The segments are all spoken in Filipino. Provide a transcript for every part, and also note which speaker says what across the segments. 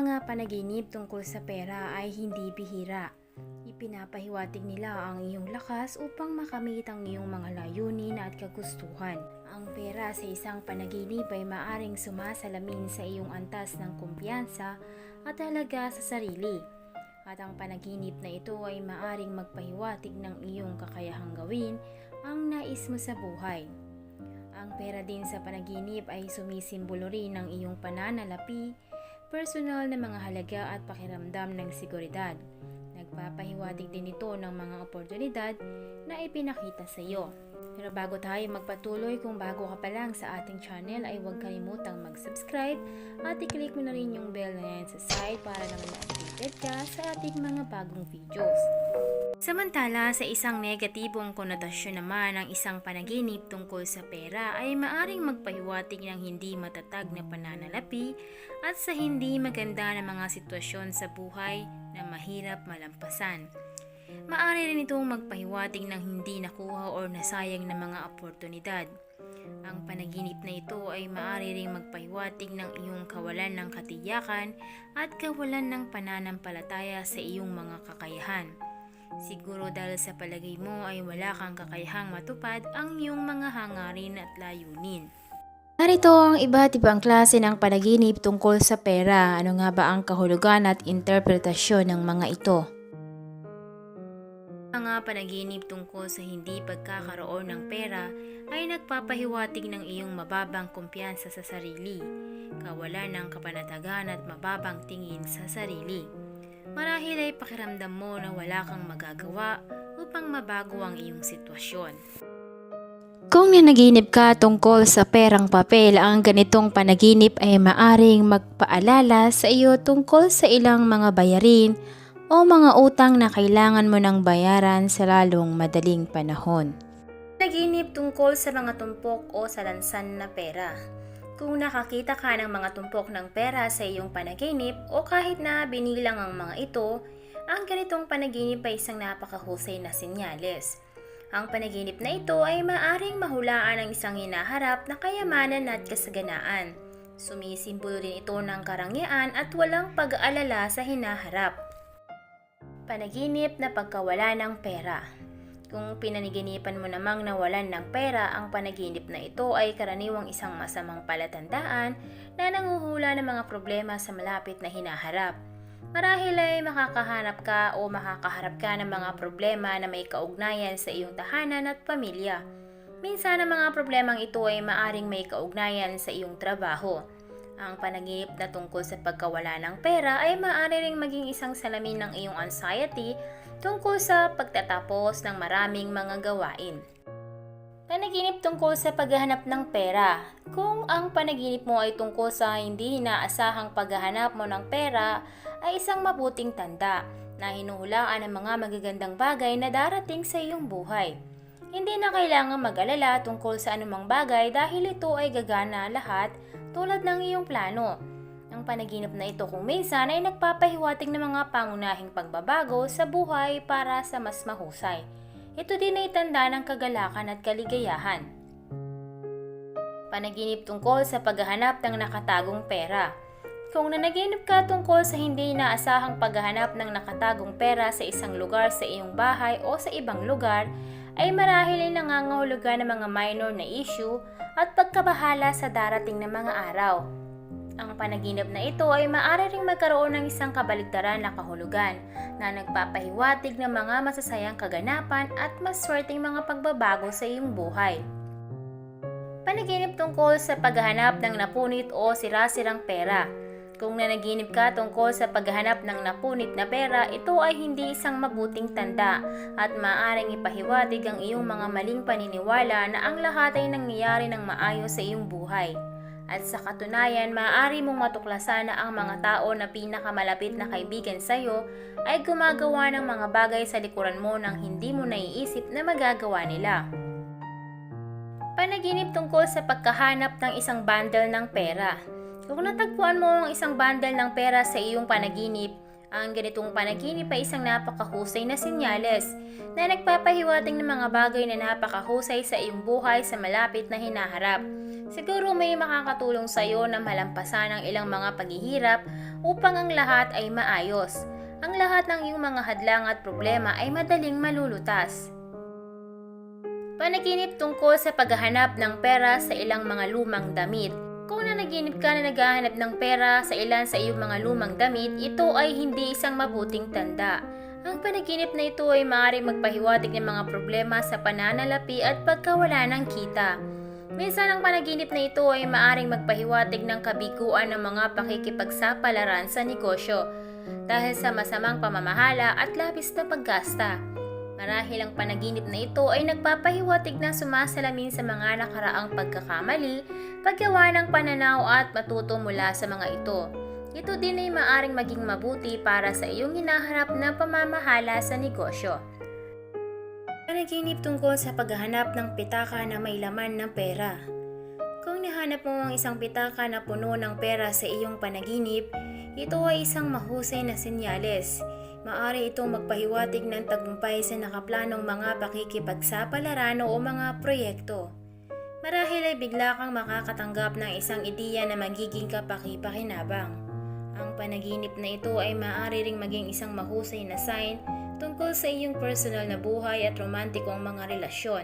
Speaker 1: mga panaginip tungkol sa pera ay hindi bihira. Ipinapahiwatig nila ang iyong lakas upang makamit ang iyong mga layunin at kagustuhan. Ang pera sa isang panaginip ay maaring sumasalamin sa iyong antas ng kumpiyansa at halaga sa sarili. At ang panaginip na ito ay maaring magpahiwatig ng iyong kakayahang gawin ang nais mo sa buhay. Ang pera din sa panaginip ay sumisimbolo rin ng iyong pananalapi, personal na mga halaga at pakiramdam ng seguridad. Nagpapahiwatig din ito ng mga oportunidad na ipinakita sa iyo. Pero bago tayo magpatuloy, kung bago ka pa lang sa ating channel ay huwag kalimutang mag-subscribe at i-click mo na rin yung bell na yan sa side para naman updated ka sa ating mga bagong videos. Samantala, sa isang negatibong konotasyon naman ng isang panaginip tungkol sa pera ay maaring magpahiwatig ng hindi matatag na pananalapi at sa hindi maganda na mga sitwasyon sa buhay na mahirap malampasan. Maaari rin itong magpahiwatig ng hindi nakuha o nasayang na mga oportunidad. Ang panaginip na ito ay maaari ring magpahiwatig ng iyong kawalan ng katiyakan at kawalan ng pananampalataya sa iyong mga kakayahan. Siguro dahil sa palagay mo ay wala kang kakayahang matupad ang iyong mga hangarin at layunin. Narito ang iba't ibang klase ng panaginip tungkol sa pera. Ano nga ba ang kahulugan at interpretasyon ng mga ito? Mga panaginip tungkol sa hindi pagkakaroon ng pera ay nagpapahiwatig ng iyong mababang kumpiyansa sa sarili, kawalan ng kapanatagan at mababang tingin sa sarili. Marahil ay pakiramdam mo na wala kang magagawa upang mabago ang iyong sitwasyon. Kung nanaginip ka tungkol sa perang papel, ang ganitong panaginip ay maaring magpaalala sa iyo tungkol sa ilang mga bayarin o mga utang na kailangan mo ng bayaran sa lalong madaling panahon. Panaginip tungkol sa mga tumpok o salansan na pera. Kung nakakita ka ng mga tumpok ng pera sa iyong panaginip o kahit na binilang ang mga ito, ang ganitong panaginip ay isang napakahusay na senyales. Ang panaginip na ito ay maaring mahulaan ng isang hinaharap na kayamanan at kasaganaan. Sumisimbolo din ito ng karangyaan at walang pag-aalala sa hinaharap. Panaginip na pagkawala ng pera. Kung pinanaginipan mo namang nawalan ng pera, ang panaginip na ito ay karaniwang isang masamang palatandaan na nanguhula ng mga problema sa malapit na hinaharap. Marahil ay makakahanap ka o makakaharap ka ng mga problema na may kaugnayan sa iyong tahanan at pamilya. Minsan ang mga problemang ito ay maaring may kaugnayan sa iyong trabaho. Ang panaginip na tungkol sa pagkawala ng pera ay maaari ring maging isang salamin ng iyong anxiety tungkol sa pagtatapos ng maraming mga gawain. Panaginip tungkol sa paghahanap ng pera. Kung ang panaginip mo ay tungkol sa hindi inaasahang paghahanap mo ng pera, ay isang mabuting tanda na hinuhulaan ang mga magagandang bagay na darating sa iyong buhay. Hindi na kailangan mag-alala tungkol sa anumang bagay dahil ito ay gagana lahat tulad ng iyong plano. Ang panaginip na ito kung minsan ay nagpapahiwatig ng mga pangunahing pagbabago sa buhay para sa mas mahusay. Ito din ay tanda ng kagalakan at kaligayahan. Panaginip tungkol sa paghahanap ng nakatagong pera. Kung nanaginip ka tungkol sa hindi inaasahang paghahanap ng nakatagong pera sa isang lugar sa iyong bahay o sa ibang lugar, ay marahil ay nangangahulugan ng mga minor na issue at pagkabahala sa darating na mga araw. Ang panaginip na ito ay maaari ring magkaroon ng isang kabaligtaran na kahulugan na nagpapahiwatig ng mga masasayang kaganapan at maswerteng mga pagbabago sa iyong buhay. Panaginip tungkol sa paghahanap ng napunit o sira-sirang pera. Kung nanaginip ka tungkol sa paghahanap ng napunit na pera, ito ay hindi isang mabuting tanda at maaaring ipahiwatig ang iyong mga maling paniniwala na ang lahat ay nangyayari ng maayos sa iyong buhay. At sa katunayan, maaari mong matuklasan na ang mga tao na pinakamalapit na kaibigan sa iyo ay gumagawa ng mga bagay sa likuran mo nang hindi mo naiisip na magagawa nila. Panaginip tungkol sa pagkahanap ng isang bundle ng pera. Kung natagpuan mo ang isang bundle ng pera sa iyong panaginip, ang ganitong panaginip ay isang napakahusay na senyales na nagpapahiwatig ng mga bagay na napakahusay sa iyong buhay sa malapit na hinaharap. Siguro may makakatulong sa iyo na malampasan ang ilang mga paghihirap upang ang lahat ay maayos. Ang lahat ng iyong mga hadlang at problema ay madaling malulutas. Panaginip tungkol sa paghahanap ng pera sa ilang mga lumang damit. Kung nanaginip ka na naghahanap ng pera sa ilan sa iyong mga lumang damit, ito ay hindi isang mabuting tanda. Ang panaginip na ito ay maaaring magpahiwatig ng mga problema sa pananalapi at pagkawala ng kita. Minsan ang panaginip na ito ay maaaring magpahiwatig ng kabiguan ng mga pakikipagsapalaran sa negosyo dahil sa masamang pamamahala at labis na paggasta. Marahil ang panaginip na ito ay nagpapahiwatig na sumasalamin sa mga nakaraang pagkakamali, paggawa ng pananaw at matuto mula sa mga ito. Ito din ay maaaring maging mabuti para sa iyong hinaharap na pamamahala sa negosyo. Panaginip tungkol sa paghahanap ng pitaka na may laman ng pera. Kung nahanap mo ang isang pitaka na puno ng pera sa iyong panaginip, ito ay isang mahusay na senyales. Maaari itong magpahiwatig ng tagumpay sa nakaplanong mga pakikipagsapalaran o mga proyekto. Marahil ay bigla kang makakatanggap ng isang ideya na magiging kapaki-pakinabang. Ang panaginip na ito ay maaari ring maging isang mahusay na sign tungkol sa iyong personal na buhay at romantikong mga relasyon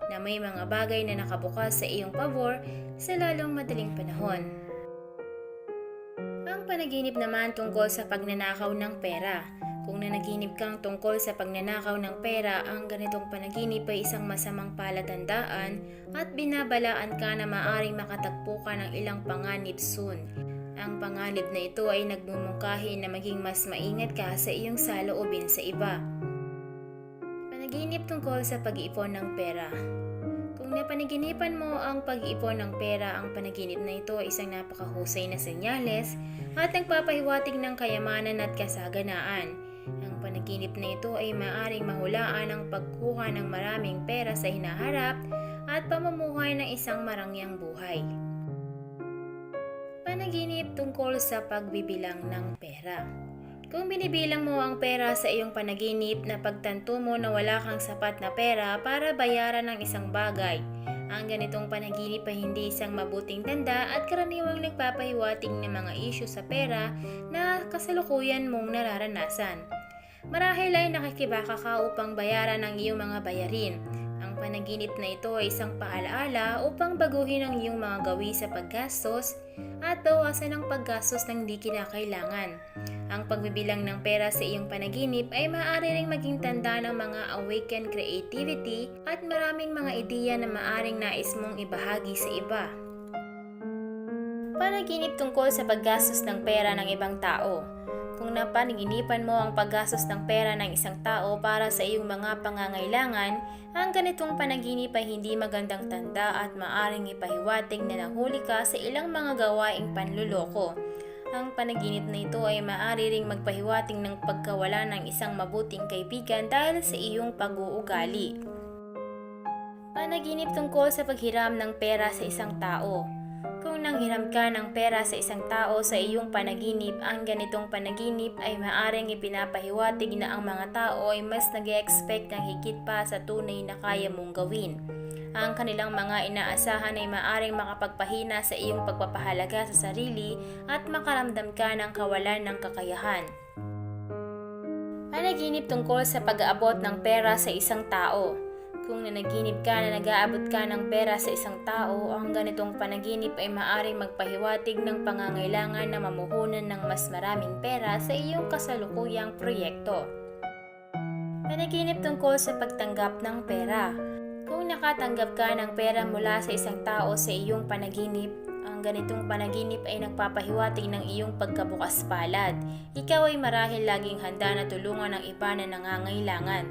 Speaker 1: na may mga bagay na nakabukas sa iyong pabor sa lalong madaling panahon. Ang panaginip naman tungkol sa pagnanakaw ng pera. Kung nanaginip kang tungkol sa pagnanakaw ng pera, ang ganitong panaginip ay isang masamang palatandaan at binabalaan ka na maaaring makatagpo ka ng ilang panganib soon. Ang panganib na ito ay nagmumungkahi na maging mas maingat ka sa iyong saloobin sa iba. Panaginip tungkol sa pag-iipon ng pera. Kung napanaginipan mo ang pag-iipon ng pera, ang panaginip na ito ay isang napakahusay na senyales at nagpapahiwatig ng kayamanan at kasaganaan. Ang panaginip na ito ay maaaring mahulaan ang pagkuha ng maraming pera sa hinaharap at pamumuhay ng isang marangyang buhay. Panaginip tungkol sa pagbibilang ng pera. Kung binibilang mo ang pera sa iyong panaginip na pagtanto mo na wala kang sapat na pera para bayaran ng isang bagay, ang ganitong panaginip ay hindi isang mabuting tanda at karaniwang nagpapahiwatig ng mga isyu sa pera na kasalukuyan mong nararanasan. Marahil ay nakikibaka ka upang bayaran ang iyong mga bayarin. Ang panaginip na ito ay isang paalaala upang baguhin ang iyong mga gawi sa paggastos at bawasan ang paggastos ng di kinakailangan. Ang pagbibilang ng pera sa iyong panaginip ay maaari ring maging tanda ng mga awakened creativity at maraming mga ideya na maaring nais mong ibahagi sa iba. Panaginip tungkol sa paggastos ng pera ng ibang tao. Kung napanaginipan mo ang paggastos ng pera ng isang tao para sa iyong mga pangangailangan, ang ganitong panaginip ay hindi magandang tanda at maaring ipahiwatig na nahuli ka sa ilang mga gawaing panluloko. Ang panaginip na ito ay maaari ring magpahiwatig ng pagkawala ng isang mabuting kaibigan dahil sa iyong pag-uugali. Panaginip tungkol sa paghiram ng pera sa isang tao. Kung nanghiram ka ng pera sa isang tao sa iyong panaginip, ang ganitong panaginip ay maaaring ipinapahiwatig na ang mga tao ay mas nag-e-expect ng higit pa sa tunay na kaya mong gawin. Ang kanilang mga inaasahan ay maaaring makapagpahina sa iyong pagpapahalaga sa sarili at makaramdam ka ng kawalan ng kakayahan. Panaginip tungkol sa pag-aabot ng pera sa isang tao. Kung nanaginip ka na nag-aabot ka ng pera sa isang tao, ang ganitong panaginip ay maaaring magpahiwatig ng pangangailangan na mamuhunan ng mas maraming pera sa iyong kasalukuyang proyekto. Panaginip tungkol sa pagtanggap ng pera. Kung nakatanggap ka ng pera mula sa isang tao sa iyong panaginip, ang ganitong panaginip ay nagpapahiwatig ng iyong pagkabukas palad. Ikaw ay marahil laging handa na tulungan ang iba na nangangailangan.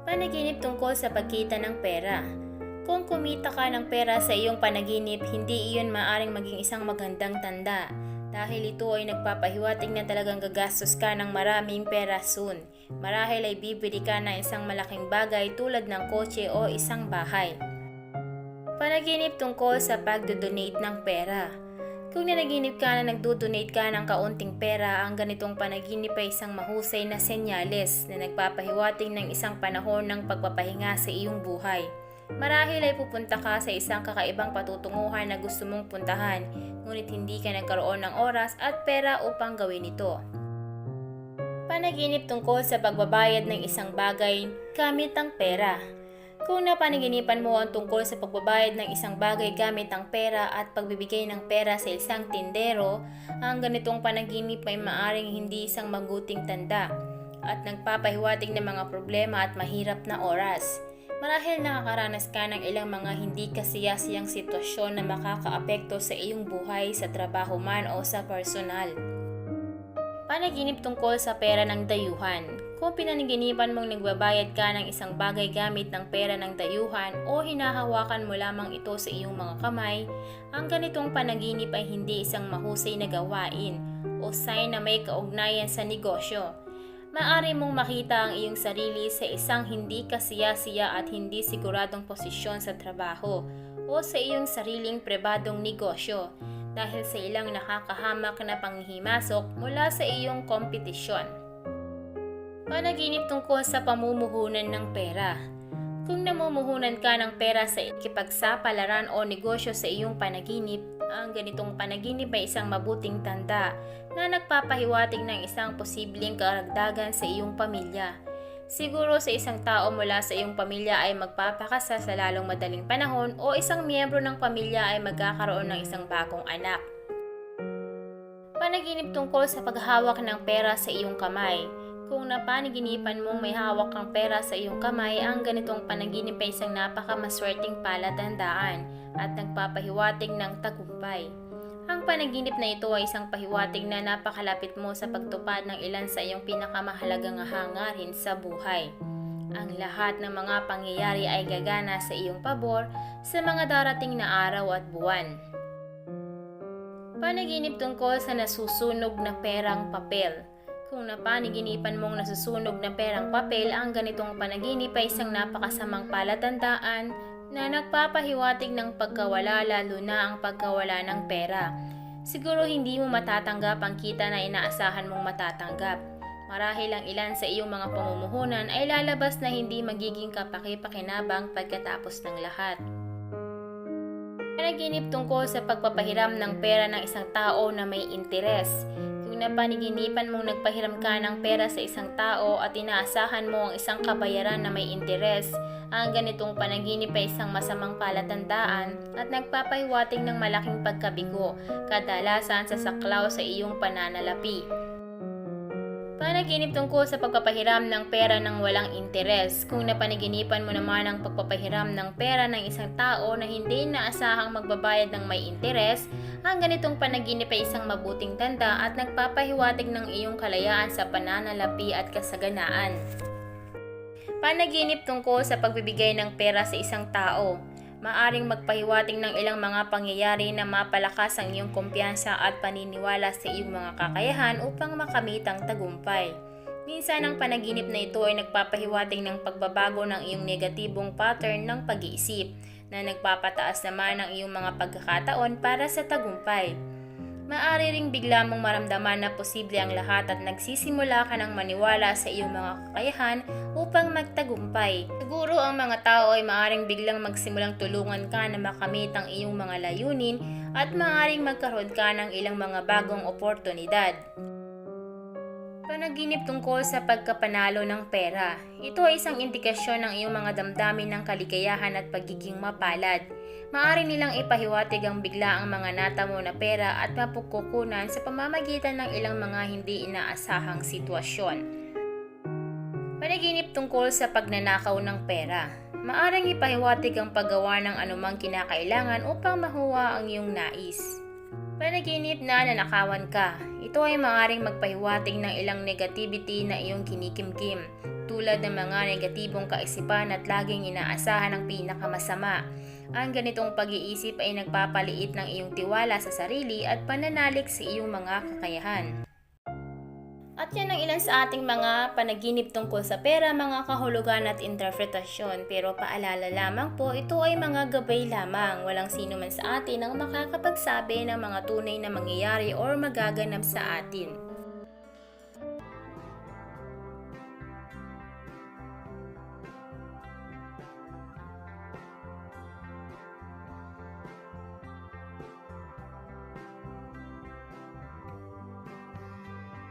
Speaker 1: Panaginip tungkol sa pagkita ng pera. Kung kumita ka ng pera sa iyong panaginip, hindi iyon maaaring maging isang magandang tanda dahil ito ay nagpapahiwatig na talagang gagastos ka ng maraming pera soon. Marahil ay bibili ka ng isang malaking bagay tulad ng kotse o isang bahay. Panaginip tungkol sa pagdodonate ng pera. Kung nanaginip ka na nagdodonate ka ng kaunting pera, ang ganitong panaginip ay isang mahusay na senyales na nagpapahiwatig ng isang panahon ng pagpapahinga sa iyong buhay. Marahil ay pupunta ka sa isang kakaibang patutunguhan na gusto mong puntahan, ngunit hindi ka nagkaroon ng oras at pera upang gawin ito. Panaginip tungkol sa pagbabayad ng isang bagay gamit ang pera. Kung napanaginipan mo ang tungkol sa pagbabayad ng isang bagay gamit ang pera at pagbibigay ng pera sa isang tindero, ang ganitong panaginip ay maaring hindi isang mabuting tanda at nagpapahiwatig ng mga problema at mahirap na oras. Marahil nakakaranas ka ng ilang mga hindi kasiyasiyang sitwasyon na makakaapekto sa iyong buhay sa trabaho man o sa personal. Panaginip tungkol sa pera ng dayuhan. Kung pinanaginipan mong nagbabayad ka ng isang bagay gamit ng pera ng dayuhan o hinahawakan mo lamang ito sa iyong mga kamay, ang ganitong panaginip ay hindi isang mahusay na gawain o sign na may kaugnayan sa negosyo. Maaari mong makita ang iyong sarili sa isang hindi kasiyasiya at hindi siguradong posisyon sa trabaho o sa iyong sariling pribadong negosyo, dahil sa ilang nakakahamak na panghihimasok mula sa iyong kompetisyon. Panaginip tungkol sa pamumuhunan ng pera. Kung namumuhunan ka ng pera sa ikipagsapalaran o negosyo sa iyong panaginip, ang ganitong panaginip ay isang mabuting tanda na nagpapahiwatig ng isang posibleng karagdagan sa iyong pamilya. Siguro sa isang tao mula sa iyong pamilya ay magpapakasal sa lalong madaling panahon o isang miyembro ng pamilya ay magkakaroon ng isang bagong anak. Panaginip tungkol sa paghawak ng pera sa iyong kamay. Kung napanaginipan mong may hawak kang pera sa iyong kamay, ang ganitong panaginip ay isang napakamaswerteng palatandaan at nagpapahiwatig ng tagumpay. Ang panaginip na ito ay isang pahiwatig na napakalapit mo sa pagtupad ng ilan sa iyong pinakamahalagang hangarin sa buhay. Ang lahat ng mga pangyayari ay gagana sa iyong pabor sa mga darating na araw at buwan. Panaginip tungkol sa nasusunog na perang papel. Kung napanaginipan mong nasusunog na perang papel, ang ganitong panaginip ay isang napakasamang palatandaan na nagpapahiwatig ng pagkawala, lalo na ang pagkawala ng pera. Siguro hindi mo matatanggap ang kita na inaasahan mong matatanggap. Marahil ang ilan sa iyong mga pamumuhunan ay lalabas na hindi magiging kapaki-pakinabang pagkatapos ng lahat. Panaginip tungkol sa pagpapahiram ng pera ng isang tao na may interes. Kung napanaginipan mong nagpahiram ka ng pera sa isang tao at inaasahan mo ang isang kabayaran na may interes, ang ganitong panaginip ay isang masamang palatandaan at nagpapahiwatig ng malaking pagkabigo, kadalasan sa saklaw sa iyong pananalapi. Panaginip tungkol sa pagpapahiram ng pera ng walang interes. Kung napanaginipan mo naman ang pagpapahiram ng pera ng isang tao na hindi inaasahang magbabayad ng may interes, ang ganitong panaginip ay isang mabuting tanda at nagpapahiwatig ng iyong kalayaan sa pananalapi at kasaganaan. Panaginip tungkol sa pagbibigay ng pera sa isang tao. Maaring magpahiwatig ng ilang mga pangyayari na mapalakas ang iyong kumpiyansa at paniniwala sa iyong mga kakayahan upang makamit ang tagumpay. Minsan ang panaginip na ito ay nagpapahiwatig ng pagbabago ng iyong negatibong pattern ng pag-iisip na nagpapataas naman ng iyong mga pagkakataon para sa tagumpay. Maaari ring bigla mong maramdaman na posible ang lahat at nagsisimula ka ng maniwala sa iyong mga kakayahan upang magtagumpay. Siguro ang mga tao ay maaring biglang magsimulang tulungan ka na makamit ang iyong mga layunin at maaring magkaroon ka ng ilang mga bagong oportunidad. Panaginip tungkol sa pagkapanalo ng pera. Ito ay isang indikasyon ng iyong mga damdamin ng kaligayahan at pagiging mapalad. Maaari nilang ipahiwatig ang bigla ang mga natamo na pera at mapagkukunan sa pamamagitan ng ilang mga hindi inaasahang sitwasyon. Panaginip tungkol sa pagnanakaw ng pera. Maaring ipahiwatig ang paggawa ng anumang kinakailangan upang makuha ang iyong nais. Panaginip na nanakawan ka. Ito ay maaaring magpahiwatig ng ilang negativity na iyong kinikimkim, tulad ng mga negatibong kaisipan at laging inaasahan ang pinakamasama. Ang ganitong pag-iisip ay nagpapaliit ng iyong tiwala sa sarili at pananalig sa iyong mga kakayahan. At yan ang ilan sa ating mga panaginip tungkol sa pera, mga kahulugan at interpretasyon. Pero paalala lamang po, ito ay mga gabay lamang. Walang sino man sa atin ang makakapagsabi ng mga tunay na mangyayari o magaganap sa atin.